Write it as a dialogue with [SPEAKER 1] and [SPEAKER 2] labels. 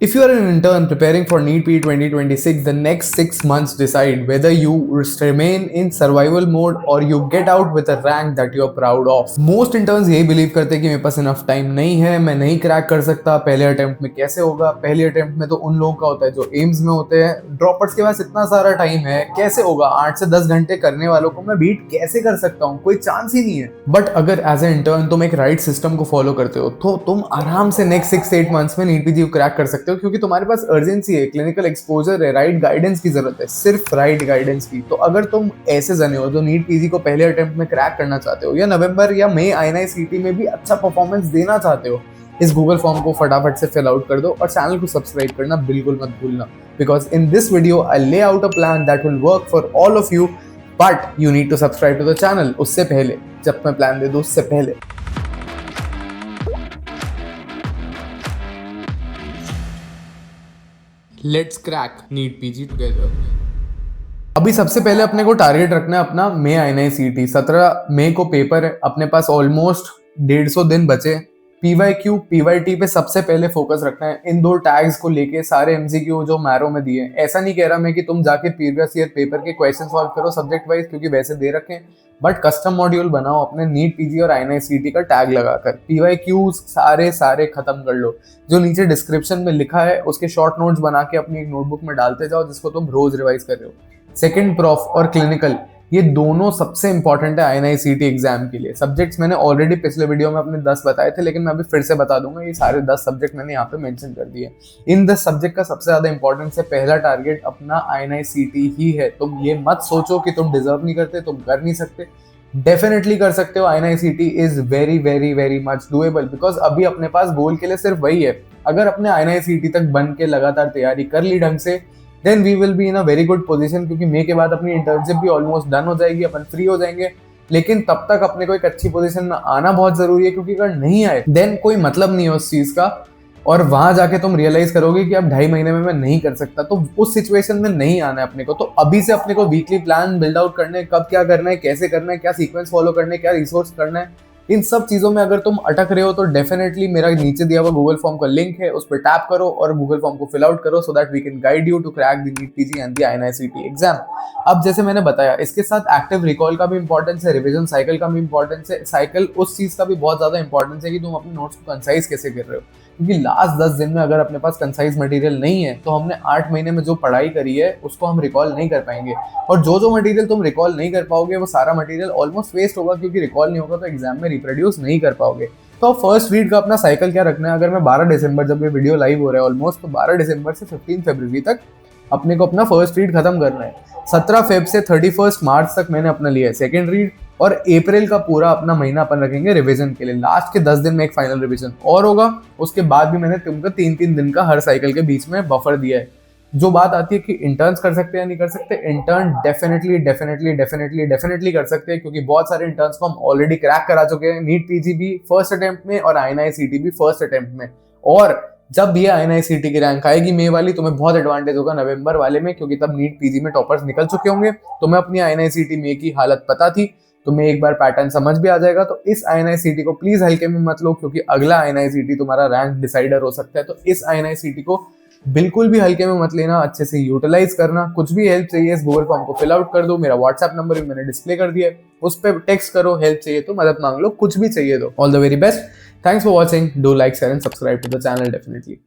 [SPEAKER 1] If you are an intern preparing for NEET PE 2026, the next 6 months decide whether you remain in survival mode or you get out with a rank that you are proud of. Most interns यही believe करते हैं कि मेरे पास enough time नहीं है, मैं नहीं crack कर सकता, पहले अटेम्प्ट में कैसे होगा। पहले अटेम्प्ट में तो उन लोगों का होता है जो एम्स में होते हैं। ड्रॉपर्स के पास इतना सारा टाइम है, कैसे होगा? 8 से 10 घंटे करने वालों को मैं बीट कैसे कर सकता हूँ? कोई चांस ही नहीं है। बट अगर एज ए इंटर्न तुम एक राइट सिस्टम को फॉलो करते हो तो तुम आराम से नेक्स्ट 6-8 मंथ्स में नीट पीजी क्रैक कर सकते हो, क्योंकि तुम्हारे पास अर्जेंसी है, क्लिनिकल एक्सपोजर है, राइट गाइडेंस की जरूरत है, सिर्फ राइट गाइडेंस की। तो अगर तुम ऐसे जने हो जो नीट पीजी को पहले अटेम्प्ट में क्रैक करना चाहते हो या नवंबर या मई INI-CET में भी अच्छा परफॉर्मेंस देना चाहते हो, इस गूगल फॉर्म को फटाफट से फिल आउट कर दो और चैनल को सब्सक्राइब करना बिल्कुल मत भूलना, because in this video I lay out a plan that will work for all of you, but you need to subscribe to the channel उससे पहले, जब मैं प्लान दे दूं उससे पहले। Let's crack NEET PG together. अभी सबसे पहले अपने को टारगेट रखना है अपना मई INI-CET। 17 मई को पेपर है, अपने पास ऑलमोस्ट 150 दिन बचे। PYQ PYT पे सबसे पहले फोकस रखना है। इन 2 टैग्स को लेके सारे MCQ जो मैरो में दिए, ऐसा नहीं कह रहा मैं कि तुम जाके प्रीवियस ईयर पेपर के क्वेश्चन सॉल्व करो सब्जेक्ट वाइज, क्योंकि वैसे दे रखे हैं, बट कस्टम मॉड्यूल बनाओ अपने नीट पीजी और INI-CET का टैग लगाकर। PYQs सारे खत्म कर लो, जो नीचे डिस्क्रिप्शन में लिखा है उसके शॉर्ट नोट्स बना के अपनी एक नोटबुक में डालते जाओ, जिसको तुम रोज रिवाइज कर रहे हो। सेकंड, प्रॉफ और क्लिनिकल, ये दोनों सबसे इंपॉर्टेंट है INI-CET एग्जाम के लिए। सब्जेक्ट्स मैंने ऑलरेडी पिछले वीडियो में अपने 10 बताए थे, लेकिन मैं अभी फिर से बता दूंगा। ये सारे 10 सब्जेक्ट मैंने यहाँ पे मेंशन कर दिए। इन 10 सब्जेक्ट का सबसे ज्यादा इंपॉर्टेंस है, पहला टारगेट अपना INI-CET ही है। तुम ये मत सोचो कि तुम डिजर्व नहीं करते, तुम कर नहीं सकते, डेफिनेटली कर सकते हो। INI-CET is very very very much doable, because अभी अपने पास गोल के लिए सिर्फ वही है। अगर अपने INI-CET तक बन के लगातार तैयारी कर ली ढंग से, then we will be in a very good position, क्योंकि मई के बाद अपनी इंटर्नशिप भी ऑलमोस्ट डन हो जाएगी, अपन फ्री हो जाएंगे। लेकिन तब तक अपने को एक अच्छी पोजीशन में आना बहुत जरूरी है, क्योंकि अगर नहीं आए देन कोई मतलब नहीं है उस चीज का, और वहां जाके तुम रियलाइज करोगे कि अब 2.5 महीने में मैं नहीं कर सकता। तो उस सिचुएशन में नहीं आना है अपने को। तो अभी से अपने को वीकली प्लान बिल्ड आउट करने, कब क्या करना है, कैसे करना है, क्या सीक्वेंस फॉलो करना है, क्या रिसोर्स करना है, इन सब चीजों में अगर तुम अटक रहे हो तो डेफिनेटली मेरा नीचे दिया हुआ गूगल फॉर्म का लिंक है, उस पर टैप करो और गूगल फॉर्म को फिल आउट करो, so that we can guide you to crack the NEET PG and the INI-CET exam. अब जैसे मैंने बताया, इसके साथ एक्टिव रिकॉल का भी इंपॉर्टेंस है, रिवीजन साइकिल का भी इंपॉर्टेंस है। साइकिल उस चीज का भी बहुत ज्यादा इंपॉर्टेंस है कि तुम अपने नोट्स को कंसाइज कैसे कर रहे हो, क्योंकि लास्ट 10 दिन में अगर अपने पास कंसाइज मटेरियल नहीं है तो हमने 8 महीने में जो पढ़ाई करी है उसको हम रिकॉल नहीं कर पाएंगे। और जो मटेरियल तुम रिकॉल नहीं कर पाओगे वो सारा मटेरियल ऑलमोस्ट वेस्ट होगा, क्योंकि रिकॉल नहीं होगा तो एग्जाम में रिप्रोड्यूस नहीं कर पाओगे। तो फर्स्ट रीड का अपना साइकिल क्या रखना है, अगर मैं 12 दिसंबर, जब ये वीडियो लाइव हो रहा है ऑलमोस्ट, तो 12 दिसंबर से 15 फरवरी तक अपने को अपना फर्स्ट रीड खत्म करना है। 17 फेब से 31 मार्च तक मैंने अपना लिया है सेकेंड रीड, और अप्रैल का पूरा अपना महीना अपन रखेंगे रिवीजन के लिए। लास्ट के 10 दिन में एक फाइनल रिवीजन और होगा, उसके बाद भी मैंने तुमको 3-3 दिन का हर साइकिल के बीच में बफर दिया है। जो बात आती है कि इंटर्न्स कर सकते हैं या नहीं कर सकते, intern definitely definitely definitely definitely कर सकते हैं, क्योंकि बहुत सारे इंटर्न्स को हम ऑलरेडी क्रैक करा चुके हैं। नीट पीजी भी फर्स्ट अटेम्प्ट में और INI-CET भी फर्स्ट अटेम्प्ट में। और जब ये INI-CET की रैंक आएगी मई वाली, तुम्हें बहुत एडवांटेज होगा नवंबर वाले में, क्योंकि तब नीट पीजी में टॉपर्स निकल चुके होंगे। तुम्हें अपनी INI-CET मई की हालत पता थी, तुम्हें एक बार पैटर्न समझ भी आ जाएगा। तो इस INI-CET को प्लीज हल्के में मत लो, क्योंकि अगला INI-CET तुम्हारा रैंक डिसाइडर हो सकता है। तो इस INI-CET को बिल्कुल भी हल्के में मत लेना, अच्छे से यूटिलाइज करना। कुछ भी हेल्प चाहिए इस गूगल फॉर्म को फिल आउट कर दो। मेरा व्हाट्सएप नंबर भी मैंने डिस्प्ले कर दिया है, उस पर टेक्स्ट करो, हेल्प चाहिए तो मदद मांग लो, कुछ भी चाहिए तो। All the very best, thanks for watching, do like, share and subscribe to the channel definitely.